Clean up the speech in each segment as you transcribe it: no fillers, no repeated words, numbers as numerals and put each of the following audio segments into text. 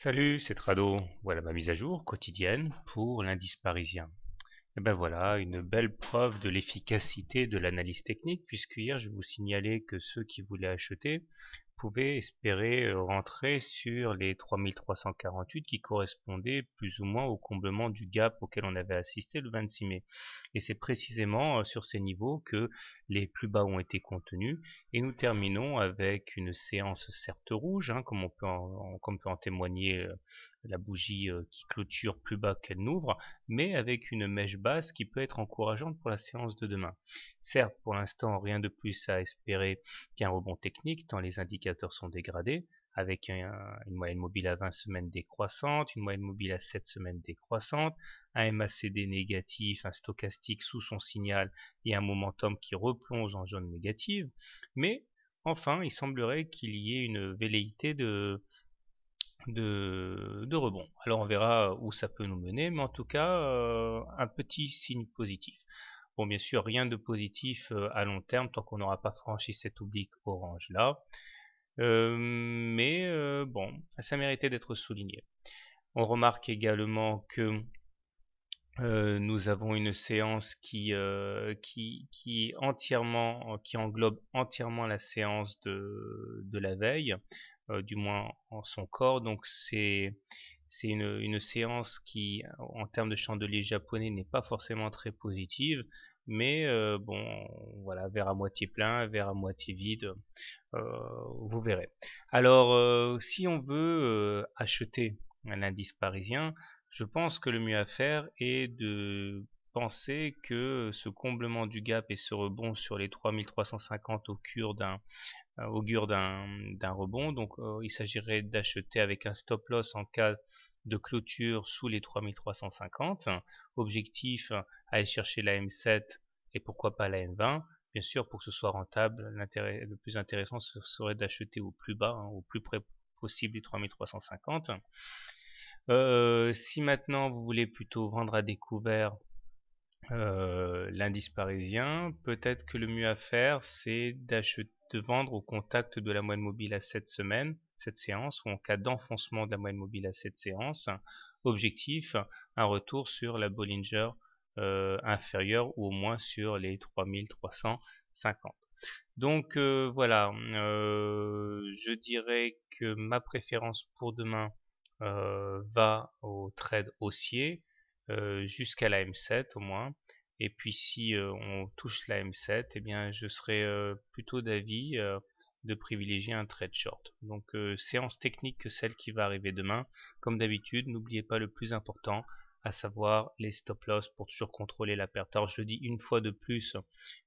Salut, c'est Trado. Voilà ma mise à jour quotidienne pour l'indice parisien. Et ben voilà, une belle preuve de l'efficacité de l'analyse technique, puisque hier je vous signalais que ceux qui voulaient acheter pouvaient espérer rentrer sur les 3348 qui correspondaient plus ou moins au comblement du gap auquel on avait assisté le 26 mai. Et c'est précisément sur ces niveaux que les plus bas ont été contenus. Et nous terminons avec une séance certes rouge, hein, comme peut en témoigner la bougie qui clôture plus bas qu'elle n'ouvre, mais avec une mèche basse qui peut être encourageante pour la séance de demain. Certes, pour l'instant, rien de plus à espérer qu'un rebond technique, tant les indicateurs sont dégradés, avec une moyenne mobile à 20 semaines décroissante, une moyenne mobile à 7 semaines décroissante, un MACD négatif, un stochastique sous son signal et un momentum qui replonge en zone négative, mais enfin, il semblerait qu'il y ait une velléité de rebond. Alors on verra où ça peut nous mener, mais en tout cas, un petit signe positif. Bon, bien sûr, rien de positif à long terme tant qu'on n'aura pas franchi cet oblique orange là. Mais bon, ça méritait d'être souligné. On remarque également que nous avons une séance qui englobe entièrement la séance de la veille, du moins en son corps. Donc c'est une séance qui, en termes de chandelier japonais, n'est pas forcément très positive, mais bon, voilà, verre à moitié plein, verre à moitié vide, euh, vous verrez. Alors, si on veut acheter un indice parisien, je pense que le mieux à faire est de penser que ce comblement du gap et ce rebond sur les 3350 augure d'un rebond. Donc, il s'agirait d'acheter avec un stop loss en cas de clôture sous les 3350. Objectif, aller chercher la M7 et pourquoi pas la M20. Bien sûr, pour que ce soit rentable, l'intérêt le plus intéressant serait d'acheter au plus bas, hein, au plus près possible des 3350. Si maintenant vous voulez plutôt vendre à découvert l'indice parisien, peut-être que le mieux à faire, c'est de vendre au contact de la moyenne mobile à 7 semaines, cette séance, ou en cas d'enfoncement de la moyenne mobile à cette séance. Objectif, un retour sur la Bollinger inférieure ou au moins sur les 3350. Donc voilà, je dirais que ma préférence pour demain va au trade haussier jusqu'à la M7 au moins. Et puis si on touche la M7, eh bien je serais plutôt d'avis de privilégier un trade short. Donc séance technique que celle qui va arriver demain. Comme d'habitude, n'oubliez pas le plus important, à savoir les stop loss pour toujours contrôler la perte. Alors je le dis une fois de plus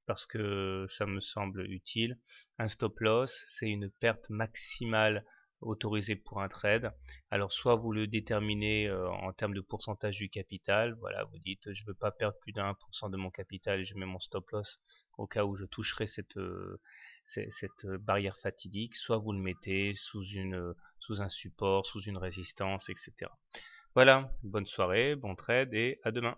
parce que ça me semble utile. Un stop loss, c'est une perte maximale autorisée pour un trade. Alors soit vous le déterminez en termes de pourcentage du capital, voilà, vous dites je ne veux pas perdre plus d'1% de mon capital et je mets mon stop loss au cas où je toucherai cette barrière fatidique, soit vous le mettez sous un support, sous une résistance, etc. Voilà, bonne soirée, bon trade et à demain.